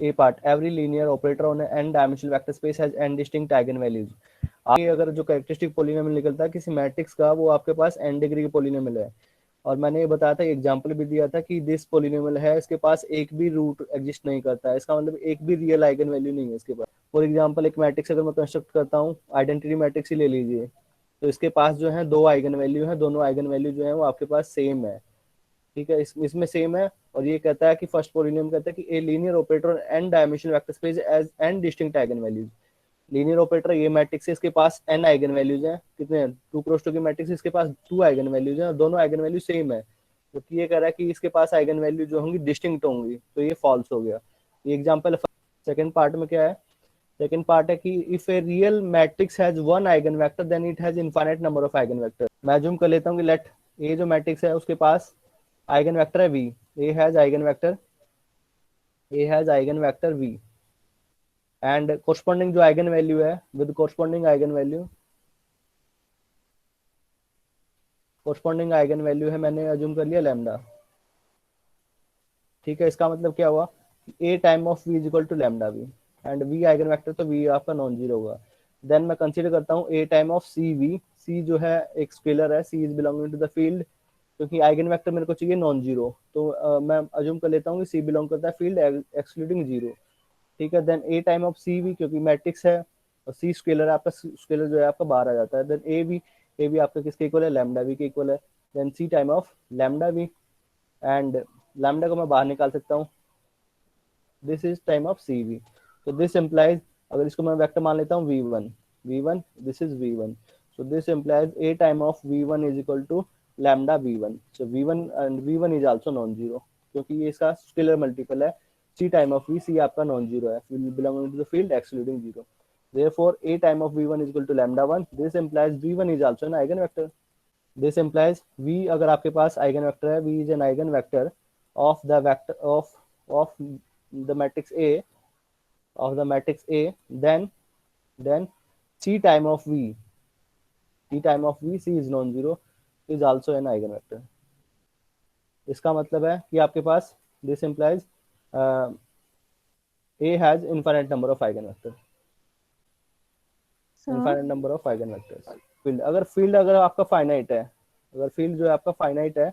A part, every linear operator on an n-dimensional vector space has n distinct eigenvalues. आगे अगर जो characteristic polynomial निकलता है किसी मैट्रिक्स का, वो आपके पास n डिग्री की पोलिनोमियल है। और मैंने ये बताया था, एग्जांपल भी दिया था कि दिस पोलिनोमियल है, इसके पास एक भी रूट एग्जिस्ट नहीं करता है, इसका मतलब एक भी रियल आइगन वैल्यू नहीं है इसके पास। फॉर एग्जांपल एक मैट्रिक्स अगर मैं कंस्ट्रक्ट करता हूँ, आइडेंटिटी मैट्रिक्स ही ले लीजिए, तो इसके पास जो है दो आइगन वैल्यू है, दोनों आइगन वैल्यू जो है वो आपके पास सेम है। ठीक है, इसमें सेम है। और ये कहता है कि फर्स्ट पोलिनोमियल कहता है कि a linear operator n dimensional vector space has n distinct eigen values. Linear operator ये मैट्रिक्स है, इसके पास एन आइगन वैल्यूज हैं। कितने हैं? 2x2 की मैट्रिक्स, इसके पास 2 आइगन वैल्यूज हैं और दोनों आइगन वैल्यू सेम है। तो ये कह रहा है कि इसके पास आइगन वैल्यू जो होंगी डिस्टिंक्ट होंगी, तो ये फॉल्स हो गया। ये एग्जांपल। सेकंड पार्ट में क्या है? सेकंड पार्ट है कि if a real matrix has one eigen vector then it has infinite number of eigen vector. मैं अज्यूम कर लेता हूँ कि लेट ए जो मैट्रिक्स है उसके पास आइगन वेक्टर है v, a has eigen vector v and corresponding जो आइगन वैल्यू है विद कोरस्पॉन्डिंग आइगन वैल्यू है, मैंने अज्यूम कर लिया लैम्डा। ठीक है, इसका मतलब क्या हुआ? a time of v is equal to lambda v and v eigen vector, तो v आपका नॉन जीरो होगा। देन मैं कंसीडर करता हूँ a time of c v, c जो है एक स्केलर है, c is belonging to the field, क्योंकि आइगन वेक्टर मेरे को चाहिए नॉन जीरो, तो मैं अज्यूम कर लेता हूँ कि सी बिलोंग करता है फील्ड एक्सक्लूडिंग जीरो। ठीक है, देन ए टाइम ऑफ सी भी, क्योंकि मैट्रिक्स है और सी स्केलर है आपका, स्केलर जो है आपका बाहर आ जाता है। देन ए भी आपका किसके इक्वल है? लैम्डा वी के इक्वल है। Then c time of lambda v and lambda को मैं बाहर निकाल सकता हूँ, this is time of c v. तो दिस इम्प्लाइज, अगर इसको मैं वेक्टर मान लेता हूँ v1, this is v1, so this implies a time of v1 is equal to lambda v1, so v1 and v1 is also non-zero, क्योंकि ये इसका स्केलर मल्टीपल है। c time of v, c आपका non zero है, belonging to the field excluding zero, therefore a time of v1 is equal to lambda 1, this implies v1 is also an eigen vector, this implies v, अगर आपके पास eigen vector है, v is an eigen vector of the vector of the matrix a, then c time of v, c is non-zero, is also an eigenvector। इसका मतलब है कि आपके पास this implies a has infinite number of eigenvectors, sir field अगर आपका finite है, अगर फील्ड जो है आपका फाइनाइट है,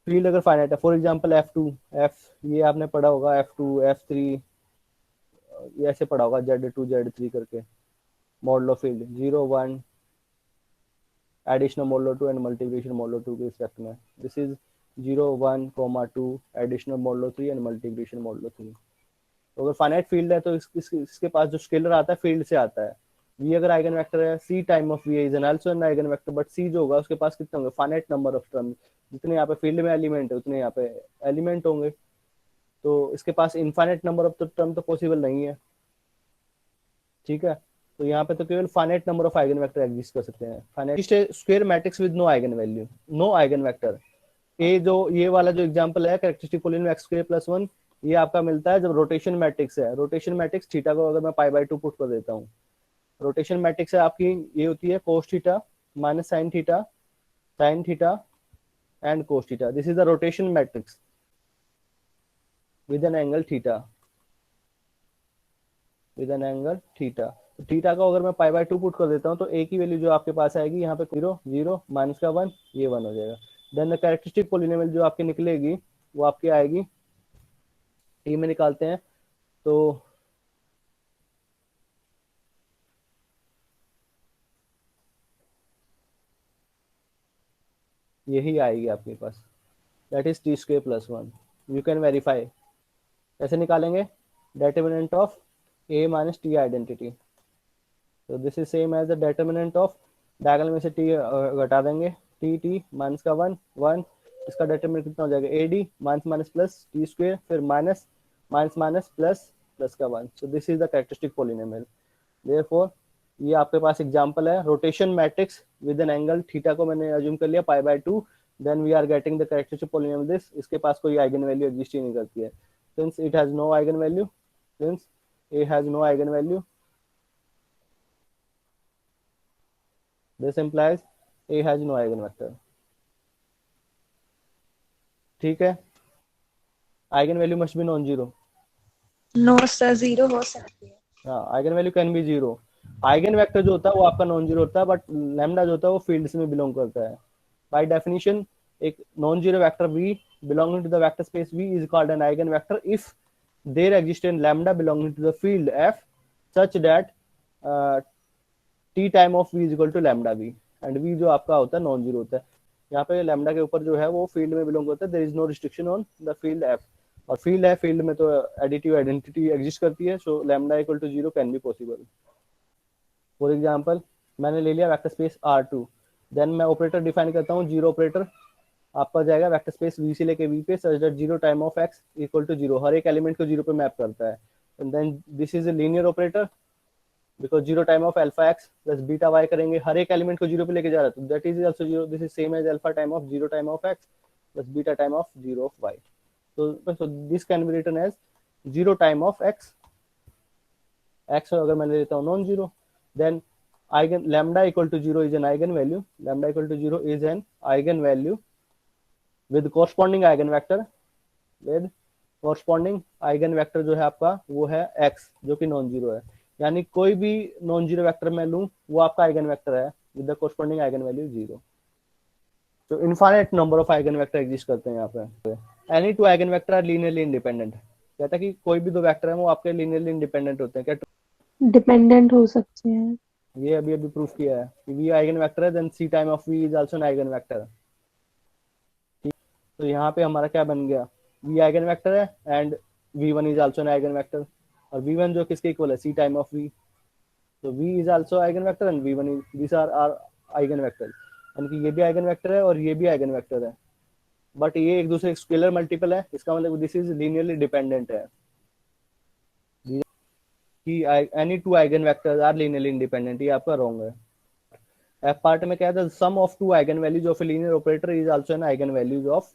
फील्ड अगर फाइनाइट है, फॉर एग्जांपल f2, ये आपने पढ़ा होगा, f2 f3, ये ऐसे पढ़ा होगा, z2 z3 करके model of field 0 1 additional modulo 2 and multiplication modulo 2 के रिस्पेक्ट में, this is 0 1 2 additional modulo 3 and multiplication modulo 3। तो अगर फाइनाइट फील्ड है तो इसके पास जो स्केलर आता है फील्ड से आता है। v अगर आइगन वेक्टर है, c time of v is an also an eigen vector, but c जो होगा उसके पास कितने होंगे? फाइनाइट नंबर ऑफ टर्म, जितने यहाँ पे फील्ड में एलिमेंट है उतने यहाँ पे एलिमेंट होंगे, तो इसके पास इनफाइनाइट नंबर ऑफ टर्म तो पॉसिबल नहीं है। ठीक है, तो यहाँ पे तो केवल finite number of eigen vector exist कर सकते हैं। Finite square matrix with no eigen value, no eigen vector. ये वाला जो एग्जांपल है characteristic polynomial x square plus 1, ये आपका मिलता है जब रोटेशन मैट्रिक्स है। रोटेशन मैट्रिक्स थीटा को अगर मैं पाई बाय 2 पुट कर देता हूँ, रोटेशन मैट्रिक्स है आपकी, ये होती है cos theta minus sine theta and cos theta, this is the rotation matrix with an angle theta, तो थीटा को अगर मैं पाई बाय 2 पुट कर देता हूँ तो ए की वैल्यू जो आपके पास आएगी यहाँ पे 0 0 माइनस का 1, ये 1 हो जाएगा। देन द कैरेक्टरिस्टिक पोलिनोमियल जो आपकी निकलेगी वो आपकी आएगी, टी में निकालते हैं तो यही आएगी आपके पास, that is T square plus 1। You can verify, कैसे निकालेंगे? Determinant of A minus T identity, तो this is same as the determinant of, diagonal में से टी घटा देंगे, टी माइनस का 1 1, इसका डिटर्मिनेंट कितना हो जाएगा? A D minus minus plus T square, फिर minus minus minus plus plus का 1, so this is the characteristic polynomial. Therefore ये आपके पास एग्जांपल है rotation matrix with an angle theta को मैंने अज्यूम कर लिया pi by 2, then we are getting the characteristic polynomial this, इसके पास कोई आइगन वैल्यू एग्जिस्ट ही नहीं करती है, since it has no eigen value, since a has no eigen value, this implies a has no eigenvector। ठीक है, eigen value must be non zero. No sir, zero हो सकती है। हाँ, eigen value can be zero. Eigen vector जो होता है वो आपका नॉन जीरो होता है, बट लैम्डा जो होता है वो फील्ड्स में बिलोंग करता है। बाय डेफिनेशन एक non zero vector v belonging to the vector space v is called an eigenvector if there exists an lambda belonging to the field f such that t time of v is equal to lambda v, and v जो आपका होता है non zero होता है। यहाँ पे lambda के ऊपर जो है वो फील्ड में बिलोंग होता है, there is no restriction on the field f, और फील्ड है, फील्ड में तो एडिटिव आइडेंटिटी एग्जिस्ट करती है, so lambda equal to zero can be possible. For example मैंने ले लिया वेक्टर स्पेस R2, देन मैं ऑपरेटर डिफाइन करता हूँ जीरो ऑपरेटर, आपका जाएगा वेक्टर स्पेस वी से लेके वी पे such that zero time of X equal to zero, हर एक एलिमेंट को जीरो पे मैप करता है। And then this is a linear operator because zero time of alpha X plus beta Y करेंगे, हर एक एलिमेंट को जीरो पे लेके जा रहा है, तो that is also zero, this is same as alpha time of zero time of x plus beta time of zero of y. so this can be written as zero time of x, x अगर मैं ले लेता हूँ non zero, then eigen lambda equal to 0 is an eigen value, lambda equal to 0 is an eigen value with corresponding eigenvector, with corresponding eigenvector जो है आपका वो है x जो कि नॉन जीरो है, यानी कोई भी नॉन जीरो वेक्टर मैं लूँ वो आपका आइगन वेक्टर है with the corresponding eigen value zero. तो infinite number of eigen vector exist करते हैं यहाँ पे। Any two eigen vector are linearly independent, कहता है कि कोई भी दो वेक्टर है वो आपके लीनियरली इंडिपेंडेंट होते हैं क्या? डिपेंडेंट हो सकते हैं। ये अभी अभी प्रूफ किया है कि वी आइगन वेक्टर है, then c time of v is also an eigen vector. ठीक, तो यहाँ पे हमारा क्या बन गया, वी आइगन वेक्टर है and v one is also an eigen vector, और वी वन जो किसके इक्वल है, सी टाइम ऑफ वी, तो v is also eigen vector and v one is, this are eigen vector, यानी कि ये भी आइगन वेक्टर है और ये भी आइगन वेक्टर है, बट ये एक दूसरे स्केलर मल्टीपल है, इसका मतलब दिस इज लीनियरली डिपेंडेंट है कि any two eigen vectors are linearly independent, ये आपका रॉन्ग है। एफ पार्ट में क्या था, sum of two eigen values of a linear operator is also an eigen values of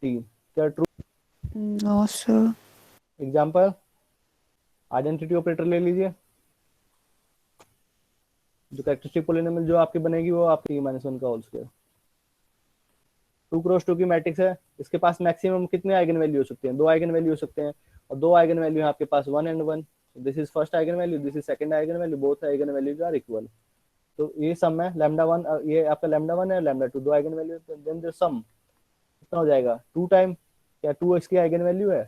T, क्या true? No sir. Example identity operator ले लीजिए, जो कैरेक्टरिस्टिक पॉलिनोमियल जो आपकी बनेगी वो आपकी माइनस वन का whole square, two cross two की मैट्रिक्स है, इसके पास मैक्सिमम कितने आइगन वैल्यू हो सकते हैं, दो आइगन वैल्यू हो सकते हैं, और दो आइगन वैल्यू है आपके पास one and one, this is first eigen value, this is second eigen value, both eigen values are equal, तो ये सम है लैम्डा वन, ये आपका लैम्डा वन है, लैम्डा टू, दो eigen value, then the sum कितना हो जाएगा, टू टाइम, क्या टू इसकी आइगन वैल्यू है,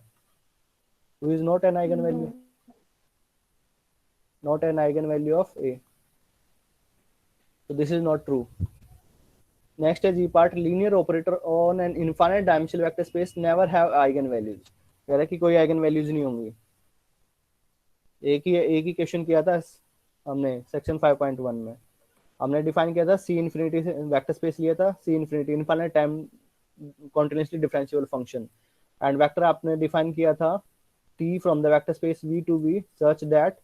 two is not an eigen value, not an eigen value of A, so this is not true. Next is E part, linear operator on an infinite dimensional vector space never have eigen values, कह रहा है कि कोई eigen values नहीं होंगी। एक ही question किया था हमने सेक्शन 5.1 में, हमने डिफाइन किया था सी इन्फिनिटी से वेक्टर स्पेस लिया था, C infinity infinite time continuously differentiable function, and vector आपने डिफाइन किया था t from the vector space v to v such that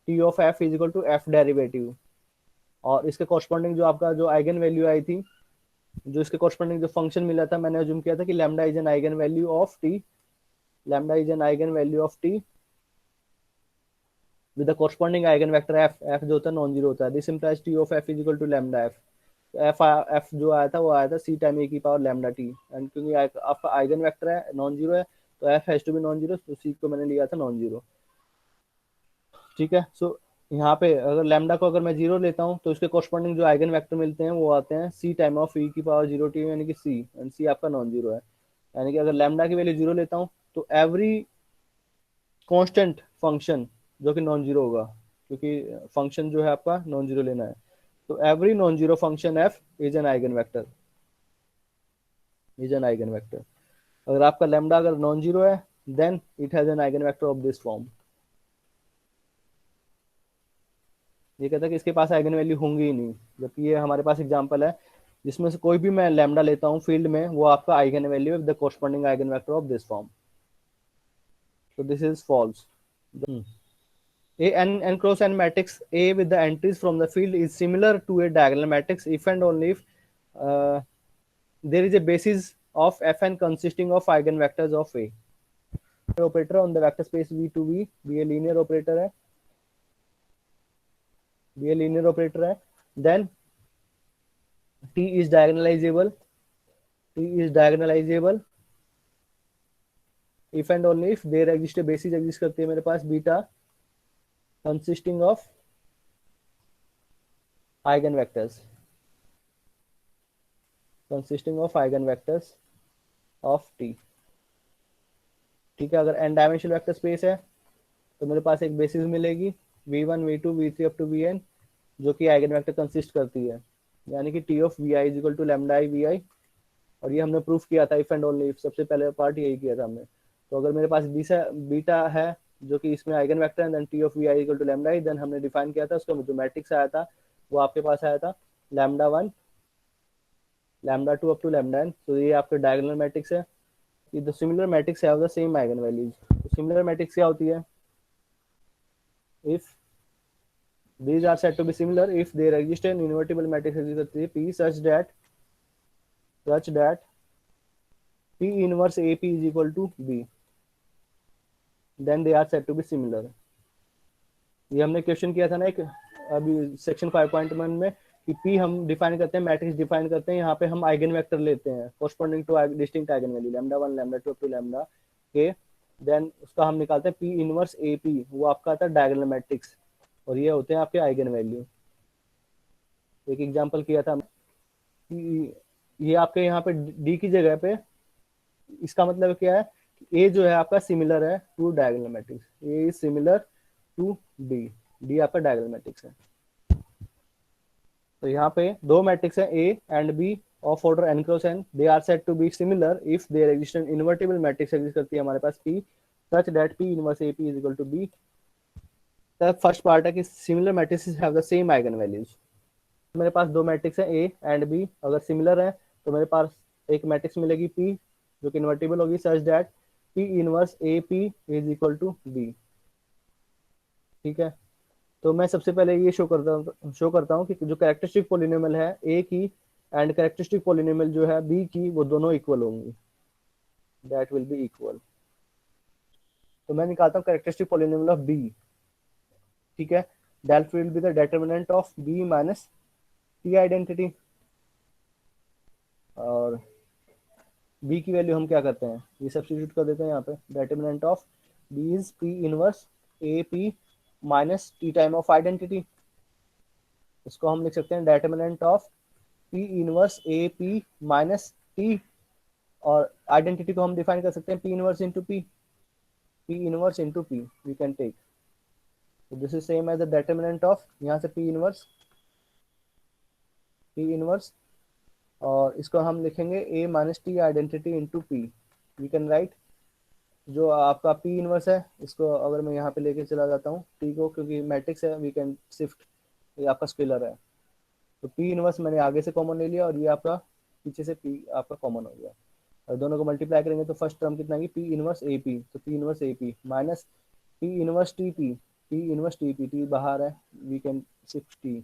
t of f is equal to f derivative, और इसके corresponding जो आपका जो आइगन वैल्यू आई थी, जो इसके कॉरस्पॉन्डिंग जो फंक्शन मिला था, मैंने अज्यूम किया था कि lambda is an eigen value of t, lambda is an eigen value of t with the corresponding eigen vector f, f जो होता है नॉन जीरो होता है, this implies t of f is equal to lambda f, f f जो आया था वो आया था सी टाइम ए की पावर लैम्डा टी, एंड क्योंकि आपका आइगन वेक्टर है नॉन जीरो है तो F has to be non zero, तो सी को मैंने लिया था नॉन जीरो। ठीक है, सो यहाँ पे अगर लैम्डा को अगर मैं जीरो लेता हूँ तो इसके कॉरस्पॉन्डिंग जो आइगन वेक्टर मिलते हैं वो आते हैं सी टाइम ऑफ ई की पावर जीरो टी, यानी कि सी, एंड सी आपका नॉन जीरो है, यानी कि अगर लैम्डा की वैल्यू जीरो लेता हूँ तो एवरी कांस्टेंट फंक्शन जो कि नॉन जीरो होगा, क्योंकि फंक्शन जो है आपका नॉन जीरो लेना है, तो every non zero function f is an eigen vector, is an eigen vector. अगर आपका लैम्डा अगर नॉन जीरो है then it has an eigen vector of this form, ये कहता है कि इसके पास आइगन वैल्यू होंगी ही नहीं, जबकि ये हमारे पास एग्जांपल है जिसमें से कोई भी मैं लैम्डा लेता हूँ फील्ड में वो आपका आइगन वैल्यू है the corresponding eigen vector of this form, so this is false. A n cross n matrix A with the entries from the field is similar to a diagonal matrix if and only if uh, there is a basis of Fn consisting of eigenvectors of A. Operator on the vector space V to V भी a linear operator है, भी a linear operator है, then T is diagonalizable, T is diagonalizable if and only if there exist basis exist करती है मेरे पास beta consisting of eigen vectors of T. ठीक है, अगर एन डायमेंशनल वेक्टर स्पेस है तो मेरे पास एक बेसिस मिलेगी v1 v2 v3 up to vn जो कि आइगन वेक्टर कंसिस्ट करती है, यानी कि T of we I is equal to lambda I V I. और ये हमने प्रूफ किया था इफ एंड ओनली इफ, सबसे पहले पार्ट यही किया था हमने। तो अगर मेरे पास बीटा है जो कि इसमें आइगन वेक्टर है, then t of we i equal to lambda i, देन हमने डिफाइन किया था उसका जो मैट्रिक्स आया था वो आपके पास आया था lambda one lambda two up to lambda n. तो ये आपके डायगोनल मैट्रिक्स है। The similar matrix have the same eigen values. तो सिमिलर मैट्रिक्स क्या होती है? If these are said to be similar if there exists an invertible matrix P such that P inverse AP is equal to B, then they are said to be similar। ये हमने question किया था ना एक अभी section 5.1 में कि P हम डिफाइन करते हैं, मैट्रिक्स डिफाइन करते हैं, यहाँ पे हम आइगन वेक्टर लेते हैं corresponding to distinct eigen value lambda one lambda two to lambda k, देन उसका हम निकालते हैं P इनवर्स AP, वो आपका आता है डायगोनल मैट्रिक्स और ये होते हैं आपके आइगन वैल्यू। एक एग्जांपल किया था कि ये आपके यहाँ पे डी की जगह पे, इसका मतलब क्या है? ए जो है आपका सिमिलर है to diagonal matrix, a is similar to d, d आपका डायगोनल मैट्रिक्स है। तो यहाँ पे दो मैट्रिक्स है a and b of order n cross n, they are said to be similar if there exist an invertible matrix exist करती है हमारे पास P such that P inverse AP is equal to B। First part है कि similar matrix have the same eigen values. मेरे पास दो matrix है a and B, अगर सिमिलर है तो मेरे पास एक मैट्रिक्स मिलेगी P जो कि इन्वर्टिबल होगी such that P inverse AP is equal to B। ठीक है, तो मैं सबसे पहले ये शो करता हूँ कि जो कैरेक्टरिस्टिक पॉलिनोमियल है ए की एंड कैरेक्टरिस्टिक पॉलिनोमियल जो है बी की, वो दोनों इक्वल होंगी, दैट विल बी इक्वल। तो मैं निकालता हूँ कैरेक्टरिस्टिक पॉलिनोमियल ऑफ बी। ठीक है, डेल्फ will be the determinant of b minus T identity. और बी की वैल्यू हम क्या करते हैं, ये सब्स्टिट्यूट कर देते हैं यहाँ पे, determinant of B is P inverse A P minus T time of identity. इसको हम लिख सकते हैं determinant of P inverse A P minus T, और आइडेंटिटी को हम डिफाइन कर सकते हैं P inverse into P, P inverse into P we can take. This is same as the determinant of, यहाँ से पी इनवर्स और इसको हम लिखेंगे A minus T identity into P. We can right जो आपका पी इनवर्स है, इसको अगर मैं यहाँ पे लेके चला जाता हूँ टी को, क्योंकि मैट्रिक्स है वी कैन शिफ्ट, ये आपका स्केलर है, तो पी इनवर्स मैंने आगे से कॉमन ले लिया और ये आपका पीछे से पी आपका कॉमन हो गया, और दोनों को मल्टीप्लाई करेंगे तो फर्स्ट टर्म कितना है, पी इनवर्स ए पी, तो p inverse A P minus p inverse t p, P inverse t p, t बाहर है वी कैन शिफ्ट टी।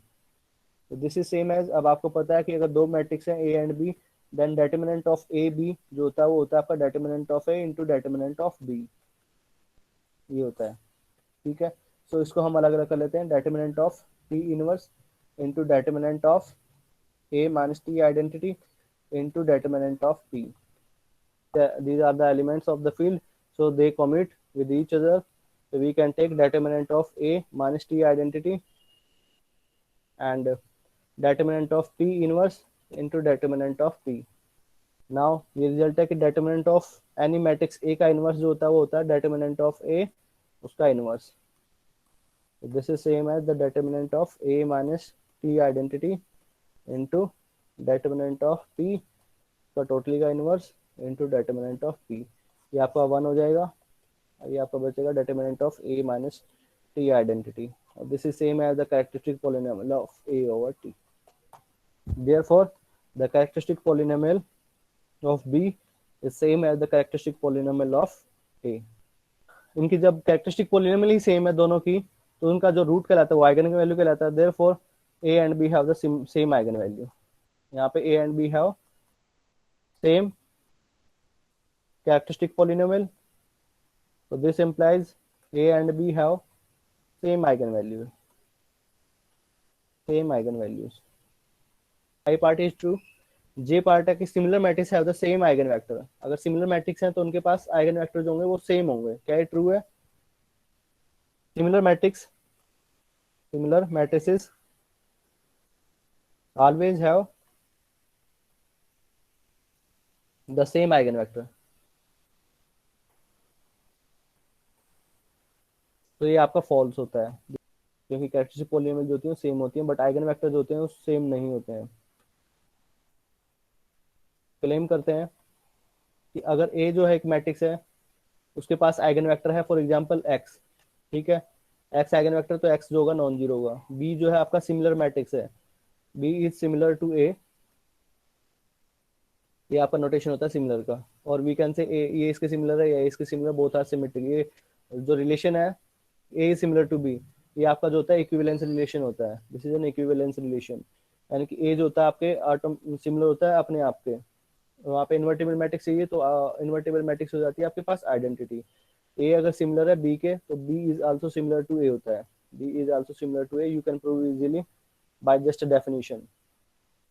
तो दिस इज सेम एज, अब आपको पता है कि अगर दो मैट्रिक्स हैं a and b, then determinant of a b जो होता है वो होता है आपका determinant of a into determinant of b, ये होता है। ठीक है, सो इसको हम अलग अलग कर लेते हैं, determinant of P inverse into determinant of a minus t identity into determinant of p. These are the elements of the field, so they commute with each other, so we can take determinant of a minus t identity and determinant of p inverse into determinant of p। now ये result है कि determinant of any matrix a का inverse जो होता है वो होता है determinant of a उसका inverse. this is same as the determinant of a minus t identity into determinant of P का टोटली का inverse into determinant of P, ये आपका 1 हो जाएगा, ये आपका बचेगा determinant of A minus T identity. This is same as the characteristic polynomial of A over T. Therefore the characteristic polynomial of B is same as the characteristic polynomial of A. इनकी जब characteristic polynomial ही same है दोनों की, तो उनका जो root कहलाता है वो आइगन वैल्यू कहलाता है। Therefore A and B have the same eigen value। यहाँ पे A and B have same characteristic polynomial, so this implies A and B have same eigenvalue, same eigenvalues। I part is true J part है कि similar matrix have the same eigen vector. अगर similar matrix हैं तो उनके पास eigen vector जो होंगे वो same होंगे। क्या ये ट्रू है? Similar matrix, similar matrices always have the same eigen vector. तो ये आपका फॉल्स होता है, क्योंकि कैरेक्टरिस्टिक पॉलिनोमियल जो होती है सेम होती है, बट आइगन वेक्टर जो होते हैं वो सेम नहीं होते हैं। क्लेम करते हैं कि अगर ए जो है एक मैट्रिक्स है, उसके पास आइगन वेक्टर है फॉर एग्जांपल एक्स, ठीक है, एक्स आइगन वेक्टर, तो एक्स जो होगा नॉन जीरो होगा। बी जो है आपका सिमिलर मैट्रिक्स है, बी इज सिमिलर टू ए, ये आपका नोटेशन होता है सिमिलर का। और वी कैन से ए ये इसके सिमिलर है या इसके सिमिलर, बोथ आर सिमेट्रिक। ये जो रिलेशन है ए इज सिमिलर टू बी, ये आपका जो होता है इक्विवेलेंस रिलेशन होता है। This is an equivalence relation, यानी कि ए जो होता है आपके आटम सिमिलर होता है अपने आप के। वहाँ पे इन्वर्टेबल मैट्रिक्स चाहिए तो इन्वर्टेबल मैट्रिक्स हो जाती है आपके पास आइडेंटिटी। ए अगर सिमिलर है बी के, तो B is also similar to A होता है। B is also similar to A, you can prove easily by just definition.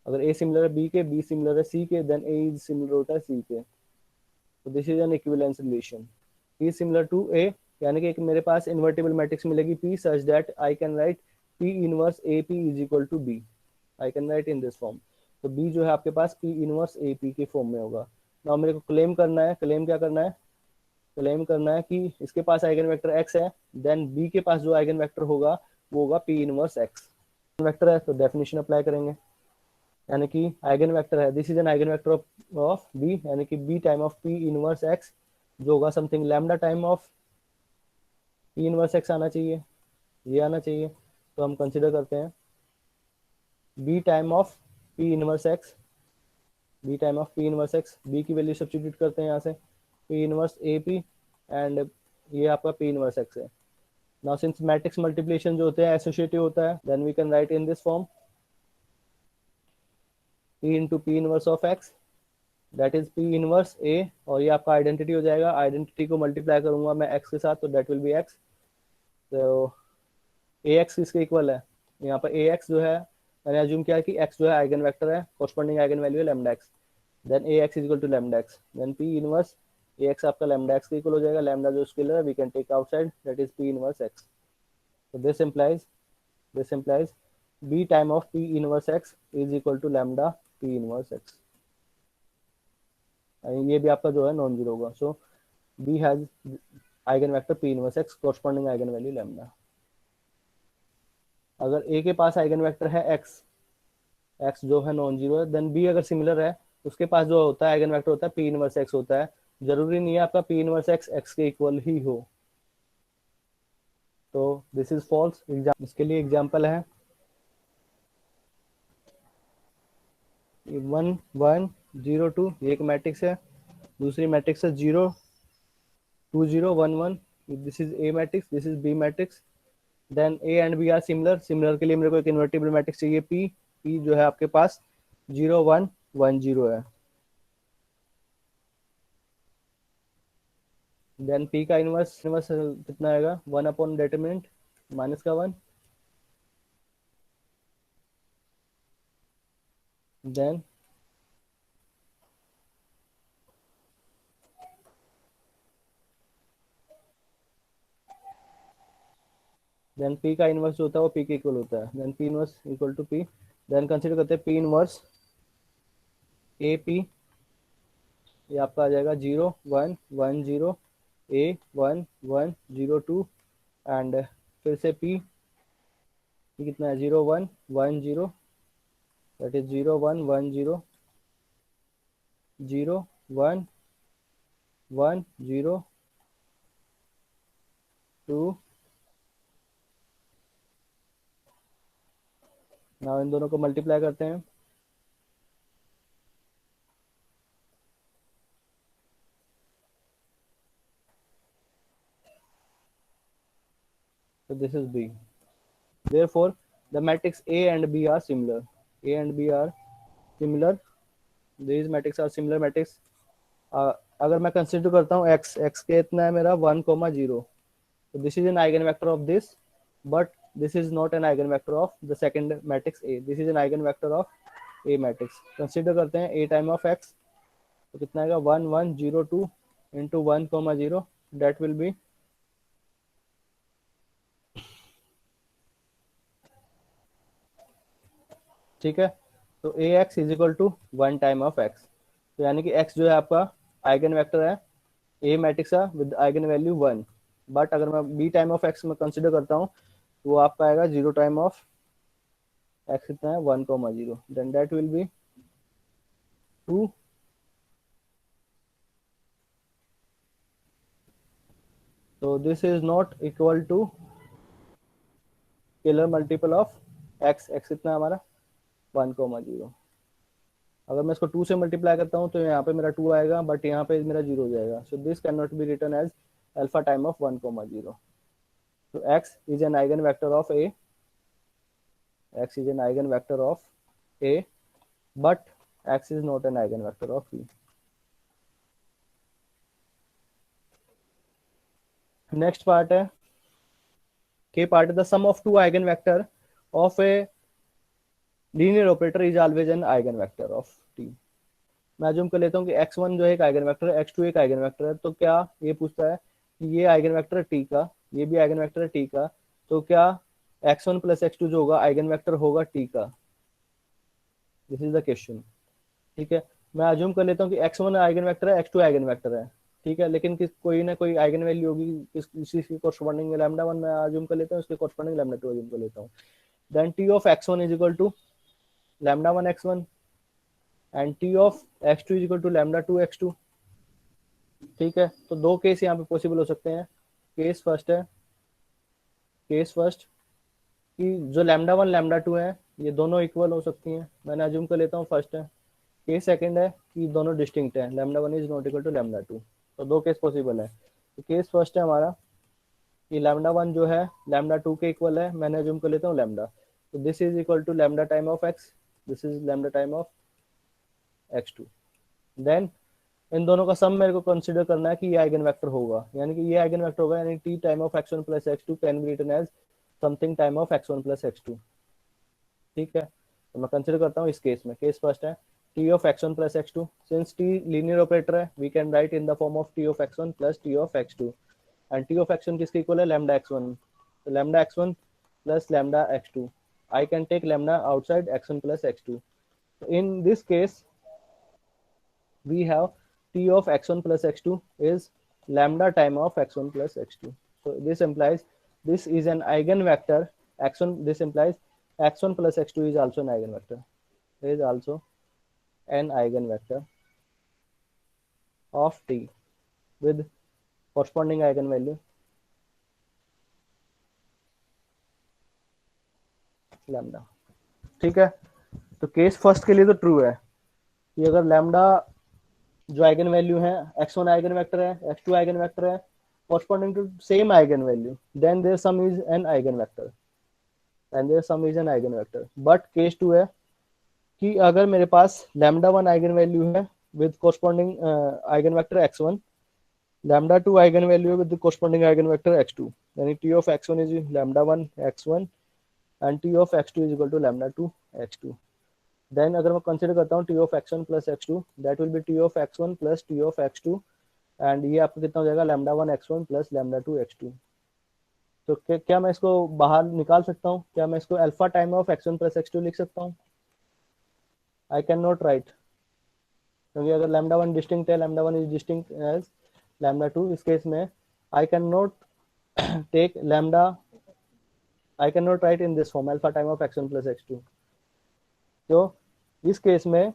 अगर ए सिमिलर है बी के, बी सिमिलर है सी के, देन ए इज सिमिलर होता है सी के। तो this is an equivalence relation. P similar to A, यानी कि एक मेरे पास इन्वर्टेबल मैट्रिक्स मिलेगी P such that I can write P inverse A P is equal to B. I can write in this form. तो B जो है आपके पास पी इनवर्स ए पी के फॉर्म में होगा। नाउ मेरे को क्लेम करना है, क्लेम क्या करना है? क्लेम करना है कि इसके पास आइगन वेक्टर एक्स है, देन बी के पास जो आइगन वेक्टर होगा वो होगा पी इनवर्स एक्स। वेक्टर है तो डेफिनेशन अप्लाई करेंगे, यानी कि आइगन वेक्टर है, this is an eigen vector of b, यानी कि b time of P inverse x जो होगा something lambda time of P inverse x आना चाहिए, ये आना चाहिए। तो हम कंसिडर करते हैं B time of P inverse X, B time of P inverse X, B की वैल्यू सब्स्टिट्यूट करते हैं यहाँ से, P inverse A P and ये आपका पी इनवर्स एक्स है। नाउ सिंस मैट्रिक्स मल्टीप्लिकेशन जो होते हैं एसोसिएटिव होता है, then we can write in this form P into P inverse of X, that is P inverse A, और ये आपका आइडेंटिटी हो जाएगा। आइडेंटिटी को मल्टीप्लाई करूंगा मैं एक्स के साथ, तो दैट विल बी एक्स। तो ए एक्स किसके इक्वल है? यहाँ पर ए एक्स जो है मैंने अज्यूम किया कि एक्स जो है आइगन वेक्टर है, कोरस्पॉन्डिंग आइगन वैल्यू है lambda X, then A X is equal to lambda X, then P inverse A X आपका लैम्डा एक्स के इक्वल हो जाएगा। लैम्डा जो स्केलर है we can take outside, that is P inverse X. तो this implies b time of p inverse x is equal to lambda p inverse x। ये भी आपका जो है नॉन जीरो होगा। सो b has eigen vector p inverse x, corresponding eigen value lambda. अगर a के पास eigen vector है x, x जो है नॉन जीरो है, देन b अगर सिमिलर है उसके पास जो होता है आइगन वेक्टर होता है p इनवर्स x होता है। जरूरी नहीं है आपका p इनवर्स x x के इक्वल ही हो, तो दिस इज फॉल्स। इसके लिए एग्जांपल है 1 1 0 2, ये एक मैट्रिक्स है। दूसरी मैट्रिक्स है 0 2 0 1 1, this is a matrix, this is b matrix. Then a and b are similar, similar के लिए मेरे को एक इन्वर्टिबल मैट्रिक्स चाहिए पी, पी जो है आपके पास 0 1 1 0 है। देन पी का इनवर्स इनवर्स कितना आएगा? 1 अपॉन डिटरमिनेंट माइनस का 1, देन पी का इनवर्स जो होता है वो पी के इक्वल होता है, then P inverse equal to p. Then consider करते हैं पी इनवर्स ए पी, ये आपका आ जाएगा 0 1 1 0 ए 1 1 0 2, एंड फिर से पी कितना है? 0 1 1 0, दैट इज 0 1 1 0 0 1 1 0 2। नाउ इन दोनों को मल्टीप्लाई करते हैं, so this is B. Therefore, the matrix A and B are similar. A and B are similar. These matrix are similar matrix. अगर मैं कंसिडर करता हूँ x, x के इतना है मेरा 1,0, तो this is an eigen vector of this, but this is not an eigenvector of the second matrix A. This is an eigenvector of A matrix consider करते हैं ए टाइम ऑफ एक्स, तो कितना आएगा 1 1 0 2 into 1 comma 0, that will be ठीक है। तो A X is equal to 1 time of X, तो यानी कि एक्स जो है आपका आइगन वेक्टर है ए मैट्रिक्स का विद आइगन वैल्यू 1, बट अगर मैं बी टाइम ऑफ एक्स में कंसिडर करता हूँ तो वो आपका आएगा 0 टाइम ऑफ एक्स कितना है 1 comma 0, then that will be 2। तो this is not equal to scalar multiple of x, x कितना है हमारा 1 कोमा 0। अगर मैं इसको 2 से मल्टीप्लाई करता हूँ तो यहाँ पे मेरा 2 आएगा, बट यहाँ पे मेरा 0 हो जाएगा, so this can not be written as alpha time of 1 comma 0। So x is an eigenvector of A. X is an eigenvector of A, but x is not an eigenvector of B. Next part है K part is the sum of two eigenvector of a linear operator is always an eigenvector of T. मैं assume कर लेता हूँ कि x1 जो है एक eigen vector है, x2 एक आइगन वेक्टर है, तो क्या ये पूछता है कि ये आइगन वेक्टर है t का, ये भी आइगन वेक्टर है t का, तो क्या x1 प्लस x2 जो होगा आइगन वेक्टर होगा t का? This is the question. ठीक है, मैं अज्यूम कर लेता हूँ कि x1 आइगन वेक्टर है, x2 आइगन वेक्टर है, ठीक है, लेकिन कोई ना कोई आइगन वैल्यू होगी किसी के कोरस्पोंडिंग में लैम्डा 1 मैं अज्यूम कर लेता हूँ, उसके कोरस्पोंडिंग लैम्डा 2 अज्यूम कर लेता हूँ। Then t of x1 is equal to lambda 1 x1 and t of x2 is equal to lambda 2 x2। ठीक है, तो दो केस यहाँ पे पॉसिबल हो सकते हैं। केस फर्स्ट है, केस फर्स्ट कि जो लैम्डा 1 लैम्डा 2 है ये दोनों इक्वल हो सकती हैं, मैंने अज्यूम कर लेता हूँ फर्स्ट है। केस सेकंड है कि दोनों डिस्टिंक्ट है, lambda 1 is not equal to lambda 2, तो दो केस पॉसिबल है। तो केस फर्स्ट है हमारा कि लैम्डा 1 जो है लैम्डा 2 के इक्वल है, मैंने अज्यूम कर लेता हूँ लैम्डा, तो this is equal to lambda time of X, this is lambda time of x2। Then इन दोनों का सम मेरे को कंसीडर करना है कि ये आइगन वेक्टर होगा, यानी कि ये आइगन वेक्टर होगा, यानी t time of x1 plus x2 can be written as something time of x1 plus x2। ठीक है, तो मैं कंसीडर करता हूँ इस केस में। केस फर्स्ट है t of x1 plus x2, since t linear operator है we can write in the form of t of x1 plus t of x2, and t of x1 किसके equal है lambda x1, तो lambda x1 plus lambda x2, I can take lambda outside x1 plus x2, in this case we have t of x1 plus x2 is lambda time of x1 plus x2, so this implies this is an eigenvector x1, this implies x1 plus x2 is also an eigenvector, is also an eigenvector of t with corresponding eigenvalue lambda। ठीक है, तो case first के लिए तो true है कि अगर lambda जो आइगन वैल्यू है x1 आइगन वेक्टर है, x2 आइगन वेक्टर है corresponding to same eigen value, then their sum is an eigen vector, and their sum is an eigen vector। but case 2 है कि अगर मेरे पास लैम्डा 1 आइगन वैल्यू है with corresponding eigen vector x1, lambda 2 eigen value है with corresponding eigen vector x2, यानी t of x1 is lambda 1 x1 and t of x2 is equal to lambda 2 x2। Then अगर मैं consider करता हूँ t of x1 plus x2, that will B t of x1 plus t of x2, and ये आपको कितना हो जाएगा lambda 1 x1 plus lambda 2 x2। तो क्या मैं इसको बाहर निकाल सकता हूँ? क्या मैं इसको alpha time of x1 plus x2 लिख सकता हूँ? आई कैन नॉट राइट, क्योंकि अगर लैम्डा 1 डिस्टिंक्ट है, lambda 1 is distinct as lambda 2, इस केस में I can not take lambda, I can not write in this form alpha time of x1 plus x2। तो इस केस में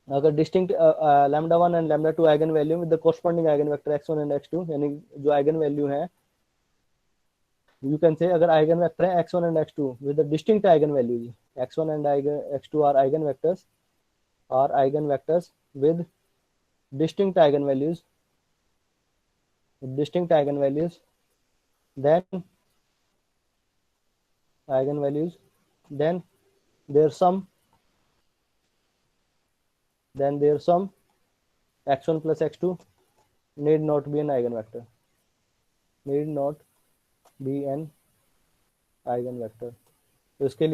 अगर distinct lambda 1 and lambda 2 eigen value with the corresponding eigen vector x1 and x2, यानी जो eigen value है you can say अगर eigen vector है x1 and x2 with the distinct eigen values, x1 and x2 are eigen vectors with distinct eigenvalues, then eigenvalues, then their sum, x1 plus x2 need not be an eigenvector, तो इसके लिए